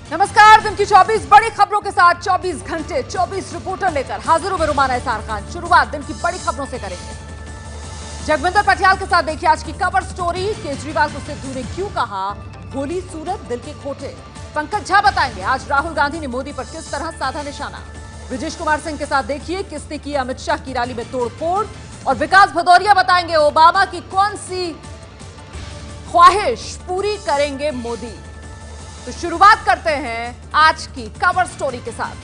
नमस्कार। दिन की 24 बड़ी खबरों के साथ 24 घंटे 24 रिपोर्टर लेकर हाजिर हूं मैं रुमाना एहसान खान। शुरुआत दिन की बड़ी खबरों से करेंगे। जगविंदर पटियाल के साथ देखिए आज की कवर स्टोरी। केजरीवाल को सिद्धू ने क्यों कहा भोली सूरत दिल के खोटे। पंकज झा बताएंगे आज राहुल गांधी ने मोदी पर किस तरह साधा निशाना। ब्रजेश कुमार सिंह के साथ देखिए किसने की अमित शाह की रैली में तोड़फोड़। और विकास भदौरिया बताएंगे ओबामा की कौन सी ख्वाहिश पूरी करेंगे मोदी। तो शुरुआत करते हैं आज की कवर स्टोरी के साथ।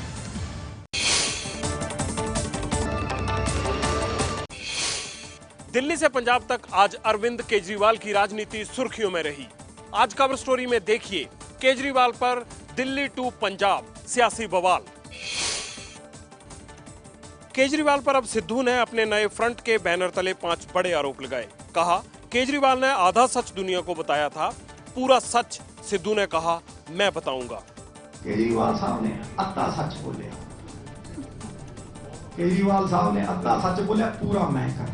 दिल्ली से पंजाब तक आज अरविंद केजरीवाल की राजनीति सुर्खियों में रही। आज कवर स्टोरी में देखिए केजरीवाल पर दिल्ली टू पंजाब सियासी बवाल। केजरीवाल पर अब सिद्धू ने अपने नए फ्रंट के बैनर तले 5 बड़े आरोप लगाए। कहा केजरीवाल ने आधा सच दुनिया को बताया था, पूरा सच सिद्धू ने कहा मैं बताऊंगा। केजरीवाल साहब ने अद्धा सच बोले, केजरीवाल साहब ने अद्धा सच बोला, पूरा मैं कर।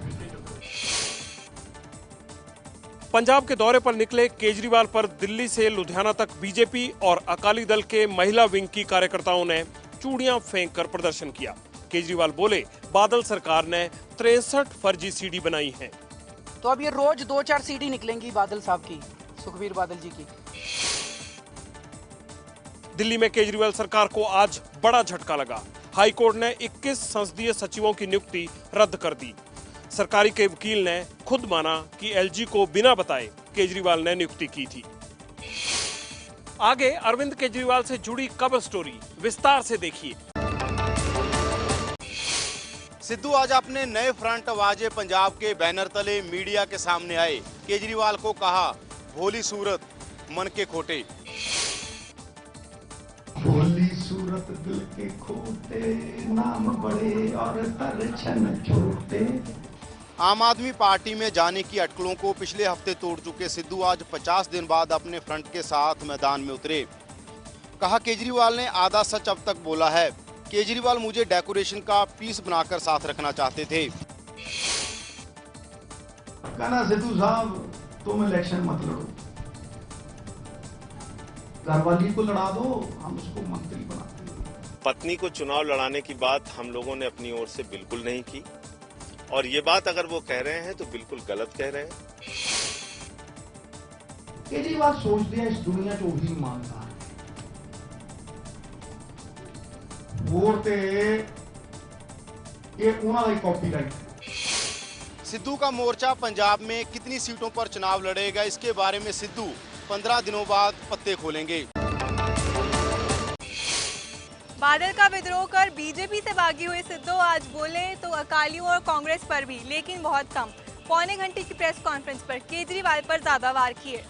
पंजाब के दौरे पर निकले केजरीवाल पर दिल्ली से लुधियाना तक बीजेपी और अकाली दल के महिला विंग की कार्यकर्ताओं ने चूड़ियां फेंक कर प्रदर्शन किया। केजरीवाल बोले बादल सरकार ने 63 फर्जी सीडी बनाई हैं। तो अब ये रोज 2-4 सीडी निकलेंगी बादल साहब की, सुखबीर बादल जी की। दिल्ली में केजरीवाल सरकार को आज बड़ा झटका लगा। हाई कोर्ट ने 21 संसदीय सचिवों की नियुक्ति रद्द कर दी। सरकारी के वकील ने खुद माना कि एलजी को बिना बताए केजरीवाल ने नियुक्ति की थी। आगे अरविंद केजरीवाल से जुड़ी कवर स्टोरी विस्तार से देखिए। सिद्धू आज अपने नए फ्रंट वाजे पंजाब के बैनर तले मीडिया के सामने आए। केजरीवाल को कहा भोली सूरत मन के खोटे। भोली सूरत दिल के खोटे, नाम बड़े और दर्शन छोटे। आम आदमी पार्टी में जाने की अटकलों को पिछले हफ्ते तोड़ चुके सिद्धू आज 50 दिन बाद अपने फ्रंट के साथ मैदान में उतरे। कहा केजरीवाल ने आधा सच अब तक बोला है। केजरीवाल मुझे डेकोरेशन का पीस बनाकर साथ रखना चाहते थे। कहना सिद्धू साहब तुम इलेक्शन मत लड़ो, घरवाली को लड़ा दो, हम उसको मंत्री बना देंगे। पत्नी को चुनाव लड़ाने की बात हम लोगों ने अपनी ओर से बिल्कुल नहीं की, और ये बात अगर वो कह रहे हैं तो बिल्कुल गलत कह रहे हैं। केजरीवाल सोचते हैं इस दुनिया चो ही ईमानदार वोट ते ये उन्हां दा कॉपीराइट। सिद्धू का मोर्चा पंजाब में कितनी सीटों पर चुनाव लड़ेगा, इसके बारे में सिद्धू 15 दिनों बाद पत्ते खोलेंगे। बादल का विद्रोह कर बीजेपी से भागी हुए सिद्धू आज बोले तो अकालियों और कांग्रेस पर भी, लेकिन बहुत कम। पौने घंटे की प्रेस कॉन्फ्रेंस पर केजरीवाल पर ज्यादा वार किए।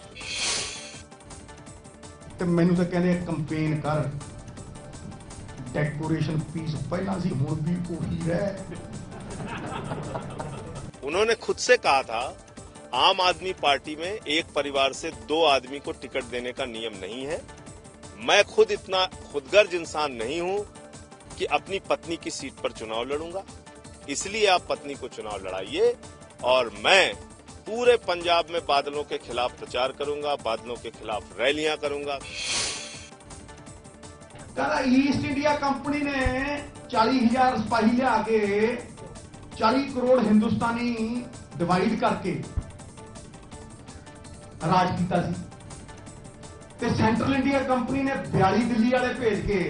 ते मैनू तो कहने कैंपेन कर, डेकोरेशन पीस पहला सी हुण भी ओही रह। उन्होंने खुद से कहा था आम आदमी पार्टी में एक परिवार से 2 आदमी को टिकट देने का नियम नहीं है। मैं खुद इतना खुदगर्ज इंसान नहीं हूं कि अपनी पत्नी की सीट पर चुनाव लड़ूंगा, इसलिए आप पत्नी को चुनाव लड़ाइए और मैं पूरे पंजाब में बादलों के खिलाफ प्रचार करूंगा, बादलों के खिलाफ रैलियां करूंगा। ईस्ट इंडिया कंपनी ने 40,000 सिपाही लिया के 40 करोड़ हिंदुस्तानी डिवाइड करके राज किया सी। ते सेंट्रल इंडिया कंपनी ने 42 दिल्ली वाले भेज के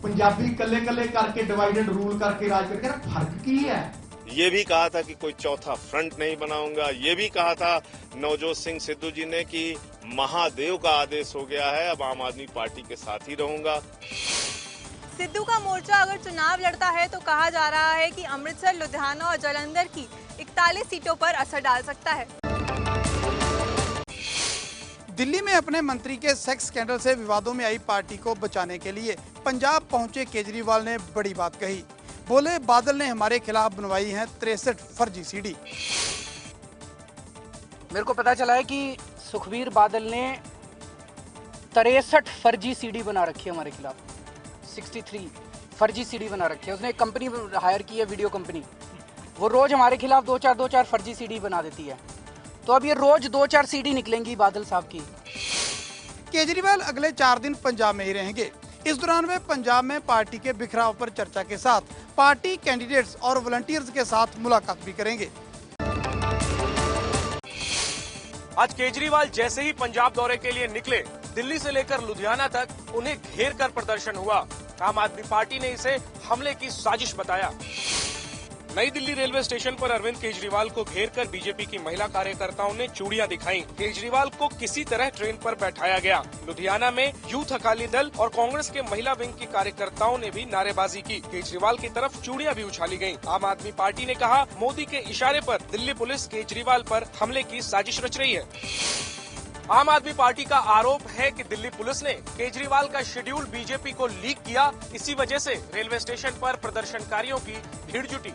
पंजाबी कल्ले कल्ले करके डिवाइड एंड रूल करके राज करके। फर्क की है? ये भी कहा था कि कोई चौथा फ्रंट नहीं बनाऊंगा। ये भी कहा था नवजोत सिंह सिद्धू जी ने कि महादेव का आदेश हो गया है, अब आम आदमी पार्टी के साथ ही रहूंगा। सिद्धू का मोर्चा अगर चुनाव लड़ता है तो कहा जा रहा है कि अमृतसर, लुधियाना और जालंधर की 41 सीटों पर असर डाल सकता है। दिल्ली में अपने मंत्री के सेक्स स्कैंडल से विवादों में आई पार्टी को बचाने के लिए पंजाब पहुंचे केजरीवाल ने बड़ी बात कही। बोले बादल ने हमारे खिलाफ बनवाई हैं 63 फर्जी सीडी। मेरे को पता चला है कि सुखबीर बादल ने 63 फर्जी सीडी बना रखी है हमारे खिलाफ। 63 फर्जी सीडी बना रखी है। उसने एक कंपनी हायर की है, वीडियो कंपनी, वो रोज हमारे खिलाफ 2-4 फर्जी सीडी बना देती है। तो अब ये रोज 2-4 सीडी निकलेंगी बादल साहब की। केजरीवाल अगले 4 दिन पंजाब में ही रहेंगे। इस दौरान वे पंजाब में पार्टी के बिखराव पर चर्चा के साथ पार्टी कैंडिडेट्स और वॉलंटियर्स के साथ मुलाकात भी करेंगे। आज केजरीवाल जैसे ही पंजाब दौरे के लिए निकले, दिल्ली से लेकर लुधियाना तक उन्हें घेर कर प्रदर्शन हुआ। आम आदमी पार्टी ने इसे हमले की साजिश बताया। नई दिल्ली रेलवे स्टेशन पर अरविंद केजरीवाल को घेरकर बीजेपी की महिला कार्यकर्ताओं ने चूड़ियां दिखाई। केजरीवाल को किसी तरह ट्रेन पर बैठाया गया। लुधियाना में यूथ अकाली दल और कांग्रेस के महिला विंग की कार्यकर्ताओं ने भी नारेबाजी की। केजरीवाल की तरफ चूड़ियां भी उछाली गयी। आम आदमी पार्टी ने कहा, मोदी के इशारे पर दिल्ली पुलिस केजरीवाल पर हमले की साजिश रच रही है। आम आदमी पार्टी का आरोप है कि दिल्ली पुलिस ने केजरीवाल का शेड्यूल बीजेपी को लीक किया। इसी वजह से रेलवे स्टेशन पर प्रदर्शनकारियों की भीड़ जुटी।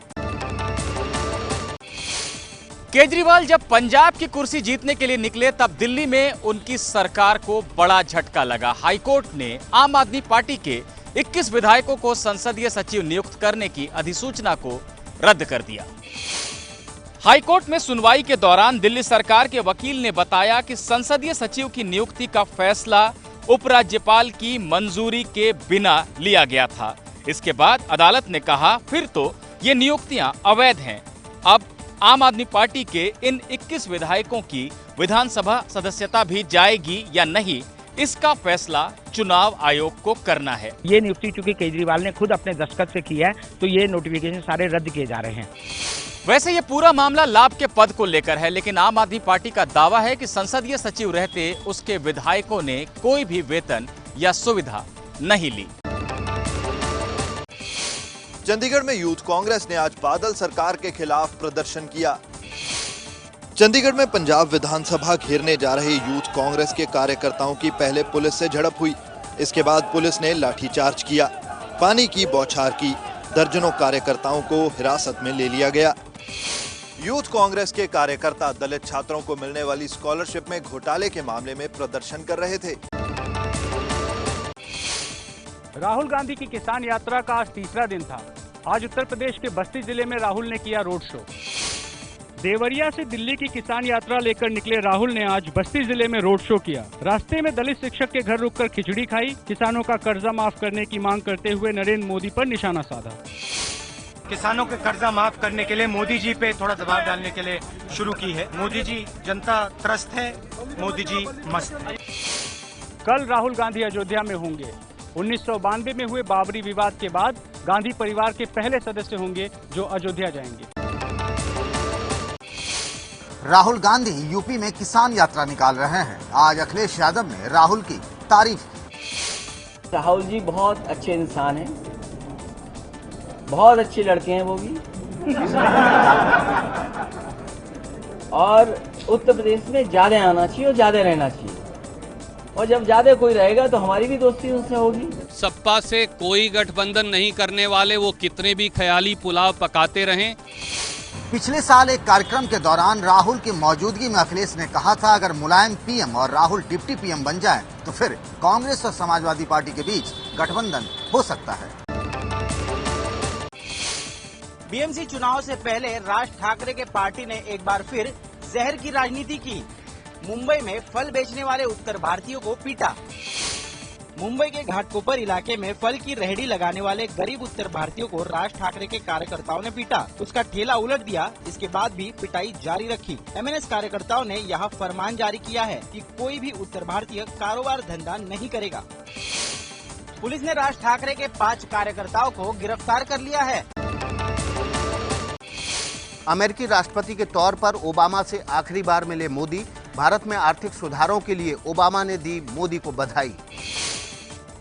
केजरीवाल जब पंजाब की कुर्सी जीतने के लिए निकले, तब दिल्ली में उनकी सरकार को बड़ा झटका लगा। हाईकोर्ट ने आम आदमी पार्टी के 21 विधायकों को संसदीय सचिव नियुक्त करने की अधिसूचना को रद्द कर दिया। हाईकोर्ट में सुनवाई के दौरान दिल्ली सरकार के वकील ने बताया कि संसदीय सचिव की नियुक्ति का फैसला उपराज्यपाल की मंजूरी के बिना लिया गया था। इसके बाद अदालत ने कहा, फिर तो ये नियुक्तियां अवैध हैं। अब आम आदमी पार्टी के इन 21 विधायकों की विधानसभा सदस्यता भी जाएगी या नहीं, इसका फैसला चुनाव आयोग को करना है। ये नियुक्ति चूंकि केजरीवाल ने खुद अपने दस्तखत से की है, तो ये नोटिफिकेशन सारे रद्द किए जा रहे हैं। वैसे ये पूरा मामला लाभ के पद को लेकर है, लेकिन आम आदमी पार्टी का दावा है कि संसदीय सचिव रहते उसके विधायकों ने कोई भी वेतन या सुविधा नहीं ली। चंडीगढ़ में यूथ कांग्रेस ने आज बादल सरकार के खिलाफ प्रदर्शन किया। चंडीगढ़ में पंजाब विधानसभा घेरने जा रहे यूथ कांग्रेस के कार्यकर्ताओं की पहले पुलिस से झड़प हुई। इसके बाद पुलिस ने लाठीचार्ज किया, पानी की बौछार की, दर्जनों कार्यकर्ताओं को हिरासत में ले लिया गया। यूथ कांग्रेस के कार्यकर्ता दलित छात्रों को मिलने वाली स्कॉलरशिप में घोटाले के मामले में प्रदर्शन कर रहे थे। राहुल गांधी की किसान यात्रा का आज तीसरा दिन था। आज उत्तर प्रदेश के बस्ती जिले में राहुल ने किया रोड शो। देवरिया से दिल्ली की किसान यात्रा लेकर निकले राहुल ने आज बस्ती जिले में रोड शो किया। रास्ते में दलित शिक्षक के घर रुककर खिचड़ी खाई। किसानों का कर्जा माफ करने की मांग करते हुए नरेंद्र मोदी पर निशाना साधा। किसानों के कर्जा माफ करने के लिए मोदी जी पे थोड़ा दबाव डालने के लिए शुरू की है। मोदी जी जनता त्रस्त है, मोदी जी मस्त है। कल राहुल गांधी अयोध्या में होंगे। 1992 में हुए बाबरी विवाद के बाद गांधी परिवार के पहले सदस्य होंगे जो अयोध्या जाएंगे। राहुल गांधी यूपी में किसान यात्रा निकाल रहे हैं। आज अखिलेश यादव ने राहुल की तारीफ की। राहुल जी बहुत अच्छे इंसान हैं, बहुत अच्छे लड़के हैं वो भी और उत्तर प्रदेश में ज्यादा आना चाहिए और ज्यादा रहना चाहिए, और जब ज्यादा कोई रहेगा तो हमारी भी दोस्ती उनसे होगी। सपा से कोई गठबंधन नहीं करने वाले वो कितने भी ख्याली पुलाव पकाते रहें। पिछले साल एक कार्यक्रम के दौरान राहुल की मौजूदगी में अखिलेश ने कहा था, अगर मुलायम पीएम और राहुल डिप्टी पीएम बन जाए तो फिर कांग्रेस और समाजवादी पार्टी के बीच गठबंधन हो सकता है। बीएमसी चुनाव से पहले राज ठाकरे के पार्टी ने एक बार फिर जहर की राजनीति की। मुंबई में फल बेचने वाले उत्तर भारतीयों को पीटा। मुंबई के घाटकोपर इलाके में फल की रेहड़ी लगाने वाले गरीब उत्तर भारतीयों को राज ठाकरे के कार्यकर्ताओं ने पीटा। उसका ठेला उलट दिया। इसके बाद भी पिटाई जारी रखी। एमएनएस कार्यकर्ताओं ने यहाँ फरमान जारी किया है कि कोई भी उत्तर भारतीय कारोबार धंधा नहीं करेगा। पुलिस ने राज ठाकरे के 5 कार्यकर्ताओं को गिरफ्तार कर लिया है। अमेरिकी राष्ट्रपति के तौर पर ओबामा से आखिरी बार मिले मोदी। भारत में आर्थिक सुधारों के लिए ओबामा ने दी मोदी को बधाई।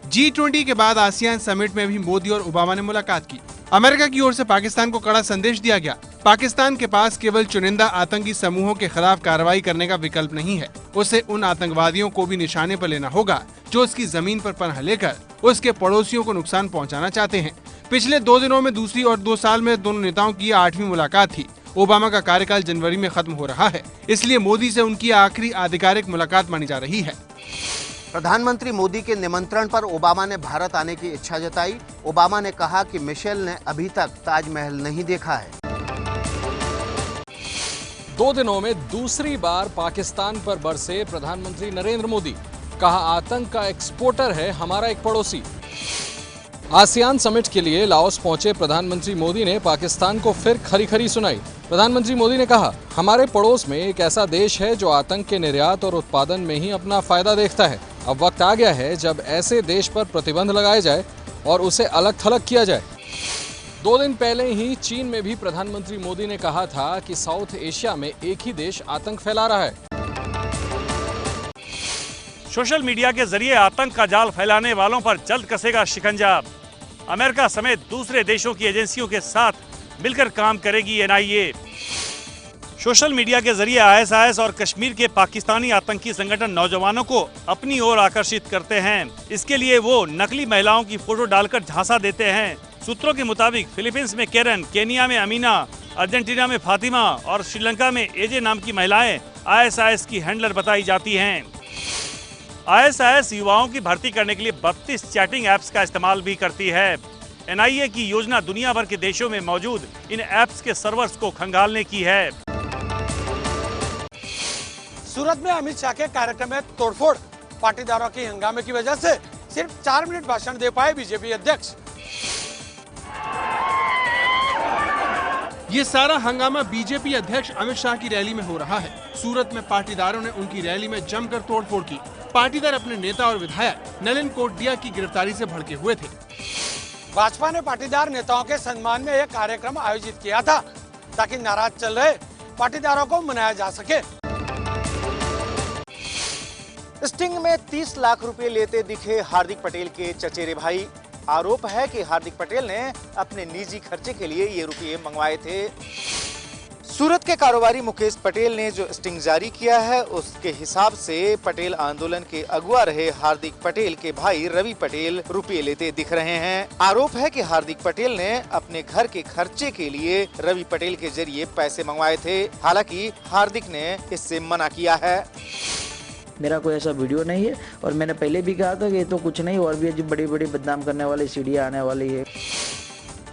G20 के बाद आसियान समिट में भी मोदी और ओबामा ने मुलाकात की। अमेरिका की ओर से पाकिस्तान को कड़ा संदेश दिया गया। पाकिस्तान के पास केवल चुनिंदा आतंकी समूहों के खिलाफ कार्रवाई करने का विकल्प नहीं है, उसे उन आतंकवादियों को भी निशाने पर लेना होगा जो उसकी जमीन पर पनाह लेकर उसके पड़ोसियों को नुकसान पहुंचाना चाहते हैं। पिछले 2 दिनों में दूसरी और 2 साल में दोनों नेताओं की 8वीं मुलाकात थी। ओबामा का कार्यकाल जनवरी में खत्म हो रहा है, इसलिए मोदी से उनकी आखिरी आधिकारिक मुलाकात मानी जा रही है। प्रधानमंत्री मोदी के निमंत्रण पर ओबामा ने भारत आने की इच्छा जताई। ओबामा ने कहा कि मिशेल ने अभी तक ताजमहल नहीं देखा है। 2 दिनों में दूसरी बार पाकिस्तान पर बरसे प्रधानमंत्री नरेंद्र मोदी। कहा आतंक का एक्सपोर्टर है हमारा एक पड़ोसी। आसियान समिट के लिए लाओस पहुंचे प्रधानमंत्री मोदी ने पाकिस्तान को फिर खरी खरी सुनाई। प्रधानमंत्री मोदी ने कहा, हमारे पड़ोस में एक ऐसा देश है जो आतंक के निर्यात और उत्पादन में ही अपना फायदा देखता है। अब वक्त आ गया है जब ऐसे देश पर प्रतिबंध लगाए जाए और उसे अलग थलग किया जाए। 2 दिन पहले ही चीन में भी प्रधानमंत्री मोदी ने कहा था कि साउथ एशिया में एक ही देश आतंक फैला रहा है। सोशल मीडिया के जरिए आतंक का जाल फैलाने वालों पर जल्द कसेगा शिकंजा। अमेरिका समेत दूसरे देशों की एजेंसियों के साथ मिलकर काम करेगी एनआईए। सोशल मीडिया के जरिए आईएसआईएस और कश्मीर के पाकिस्तानी आतंकी संगठन नौजवानों को अपनी ओर आकर्षित करते हैं। इसके लिए वो नकली महिलाओं की फोटो डालकर झांसा देते हैं। सूत्रों के मुताबिक फिलीपींस में केरन, केनिया में अमीना, अर्जेंटीना में फातिमा और श्रीलंका में एजे नाम की महिलाएं आईएसआईएस की हैंडलर बताई जाती हैं। आईएसआईएस युवाओं की भर्ती करने के लिए 32 चैटिंग ऐप्स का इस्तेमाल भी करती है। एनआईए की योजना दुनिया भर के देशों में मौजूद इन ऐप्स के सर्वर्स को खंगालने की है। सूरत में अमित शाह के कार्यक्रम में तोड़फोड़, पाटीदारों के हंगामे की वजह से सिर्फ 4 मिनट भाषण दे पाए बीजेपी अध्यक्ष। ये सारा हंगामा बीजेपी अध्यक्ष अमित शाह की रैली में हो रहा है। सूरत में पाटीदारों ने उनकी रैली में जमकर तोड़फोड़ की। पाटीदार अपने नेता और विधायक नलिन कोटडिया की गिरफ्तारी से भड़के हुए थे। भाजपा ने पाटीदार नेताओं के सम्मान में एक कार्यक्रम आयोजित किया था ताकि नाराज चल रहे पाटीदारों को मनाया जा सके। स्टिंग में 30 लाख रुपए लेते दिखे हार्दिक पटेल के चचेरे भाई। आरोप है कि हार्दिक पटेल ने अपने निजी खर्चे के लिए ये रुपये मंगवाए थे। सूरत के कारोबारी मुकेश पटेल ने जो स्टिंग जारी किया है उसके हिसाब से पटेल आंदोलन के अगुआ रहे हार्दिक पटेल के भाई रवि पटेल रुपये लेते दिख रहे हैं। आरोप है कि हार्दिक पटेल ने अपने घर के खर्चे के लिए रवि पटेल के जरिए पैसे मंगवाए थे। हालांकि हार्दिक ने इससे मना किया है। मेरा कोई ऐसा वीडियो नहीं है और मैंने पहले भी कहा था कि ये तो कुछ नहीं, और भी बड़ी बड़ी बदनाम करने वाली सीढ़ियाँ आने वाली है।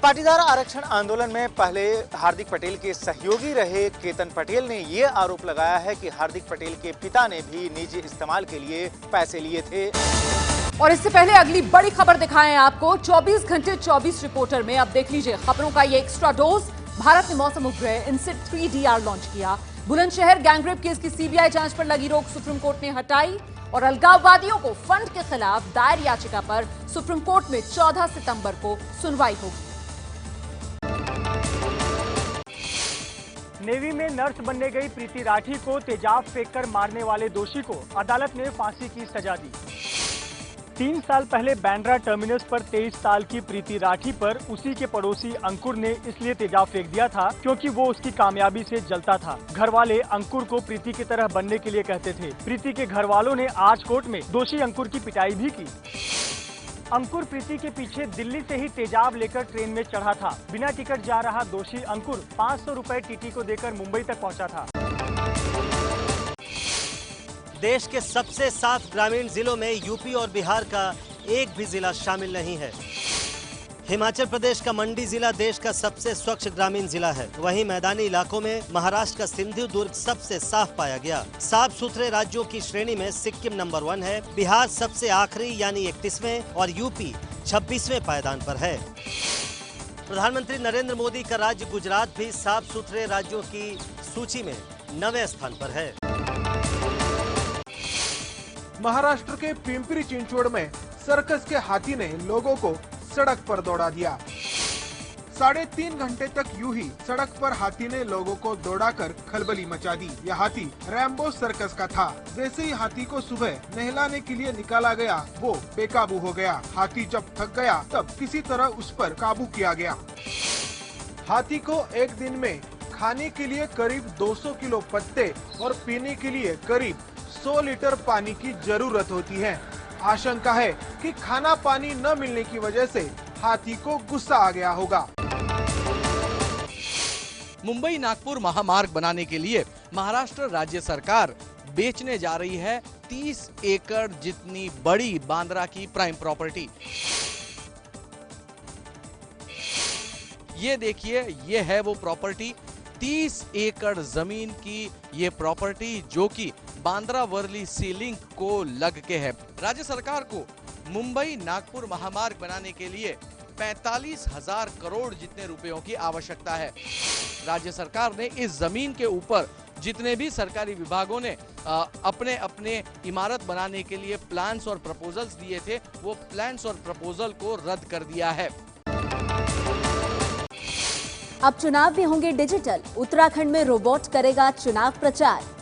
पाटीदार आरक्षण आंदोलन में पहले हार्दिक पटेल के सहयोगी रहे केतन पटेल ने ये आरोप लगाया है कि हार्दिक पटेल के पिता ने भी निजी इस्तेमाल के लिए पैसे लिए थे। और इससे पहले अगली बड़ी खबर दिखाएं आपको। 24 घंटे 24 रिपोर्टर में अब देख लीजिए खबरों का ये एक्स्ट्रा डोज। भारत ने मौसम उपग्रह इनसेट 3DR लॉन्च किया। बुलंदशहर गैंगरेप केस की सीबीआई जांच पर लगी रोक सुप्रीम कोर्ट ने हटाई। और अलगाववादियों को फंड के खिलाफ दायर याचिका पर सुप्रीम कोर्ट में 14 सितंबर को सुनवाई होगी। नेवी में नर्स बनने गई प्रीति राठी को तेजाब फेंककर मारने वाले दोषी को अदालत ने फांसी की सजा दी। 3 साल पहले बांद्रा टर्मिनस पर 23 साल की प्रीति राठी पर उसी के पड़ोसी अंकुर ने इसलिए तेजाब फेंक दिया था क्योंकि वो उसकी कामयाबी से जलता था। घर वाले अंकुर को प्रीति की तरह बनने के लिए कहते थे। प्रीति के घर वालों ने आज कोर्ट में दोषी अंकुर की पिटाई भी की। अंकुर प्रीति के पीछे दिल्ली से ही तेजाब लेकर ट्रेन में चढ़ा था। बिना टिकट जा रहा दोषी अंकुर 500 रुपए टीटी को देकर मुंबई तक पहुंचा था। देश के सबसे साफ ग्रामीण जिलों में यूपी और बिहार का एक भी जिला शामिल नहीं है। हिमाचल प्रदेश का मंडी जिला देश का सबसे स्वच्छ ग्रामीण जिला है। वहीं मैदानी इलाकों में महाराष्ट्र का सिंधु दुर्ग सबसे साफ पाया गया। साफ सुथरे राज्यों की श्रेणी में सिक्किम नंबर 1 है। बिहार सबसे आखिरी यानी 31वें और यूपी 26वें पायदान पर है। प्रधानमंत्री नरेंद्र मोदी का राज्य गुजरात भी साफ सुथरे राज्यों की सूची में 9वें स्थान पर है। महाराष्ट्र के पिंपरी चिंचवड़ में सर्कस के हाथी ने लोगों को सड़क पर दौड़ा दिया। 3.5 घंटे तक यूं ही सड़क पर हाथी ने लोगों को दौड़ाकर खलबली मचा दी। यह हाथी रैम्बो सर्कस का था। जैसे ही हाथी को सुबह नहलाने के लिए निकाला गया वो बेकाबू हो गया। हाथी जब थक गया तब किसी तरह उस पर काबू किया गया। हाथी को एक दिन में खाने के लिए करीब 200 किलो पत्ते और पीने के लिए करीब 100 लीटर पानी की जरूरत होती है। आशंका है कि खाना पानी न मिलने की वजह से हाथी को गुस्सा आ गया होगा। मुंबई नागपुर महामार्ग बनाने के लिए महाराष्ट्र राज्य सरकार बेचने जा रही है 30 एकड़ जितनी बड़ी बांद्रा की प्राइम प्रॉपर्टी। ये देखिए, ये है वो प्रॉपर्टी, 30 एकड़ जमीन की ये प्रॉपर्टी जो कि बांद्रा वर्ली सी लिंक को लग के है। राज्य सरकार को मुंबई नागपुर महामार्ग बनाने के लिए 45,000 करोड़ जितने रुपयों की आवश्यकता है। राज्य सरकार ने इस जमीन के ऊपर जितने भी सरकारी विभागों ने अपने अपने इमारत बनाने के लिए प्लान्स और प्रपोजल्स दिए थे, वो प्लान्स और प्रपोजल को रद्द कर दिया है। अब चुनाव भी होंगे डिजिटल। उत्तराखंड में रोबोट करेगा चुनाव प्रचार।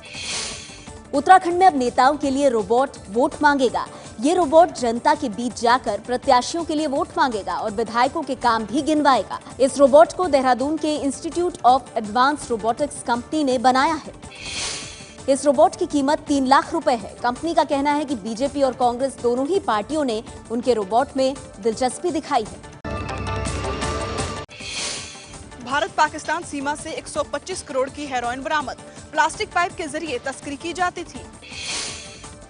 उत्तराखंड में अब नेताओं के लिए रोबोट वोट मांगेगा। ये रोबोट जनता के बीच जाकर प्रत्याशियों के लिए वोट मांगेगा और विधायकों के काम भी गिनवाएगा। इस रोबोट को देहरादून के institute of advanced robotics company ने बनाया है। इस रोबोट की कीमत 3 लाख रुपए है। कंपनी का कहना है कि बीजेपी और कांग्रेस दोनों ही पार्टियों ने उनके रोबोट में दिलचस्पी दिखाई है। भारत पाकिस्तान सीमा से 125 करोड़ की हेरोइन बरामद। प्लास्टिक पाइप के जरिए तस्करी की जाती थी।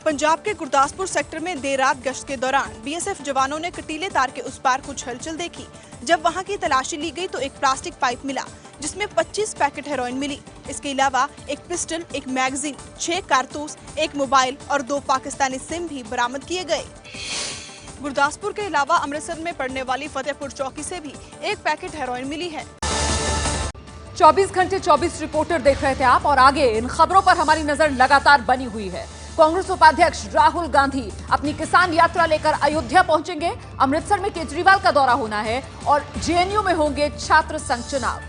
पंजाब के गुरदासपुर सेक्टर में देर रात गश्त के दौरान बीएसएफ जवानों ने कटीले तार के उस पार कुछ हलचल देखी। जब वहां की तलाशी ली गई तो एक प्लास्टिक पाइप मिला जिसमें 25 पैकेट हेरोइन मिली। इसके अलावा एक पिस्टल, एक मैगजीन, 6 कारतूस, एक मोबाइल और 2 पाकिस्तानी सिम भी बरामद किए गए। गुरदासपुर के अलावा अमृतसर में पड़ने वाली फतेहपुर चौकी से भी 1 पैकेट हेरोइन मिली है। 24 घंटे 24 रिपोर्टर देख रहे थे आप, और आगे इन खबरों पर हमारी नजर लगातार बनी हुई है। कांग्रेस उपाध्यक्ष राहुल गांधी अपनी किसान यात्रा लेकर अयोध्या पहुंचेंगे। अमृतसर में केजरीवाल का दौरा होना है और जेएनयू में होंगे छात्र संघ चुनाव।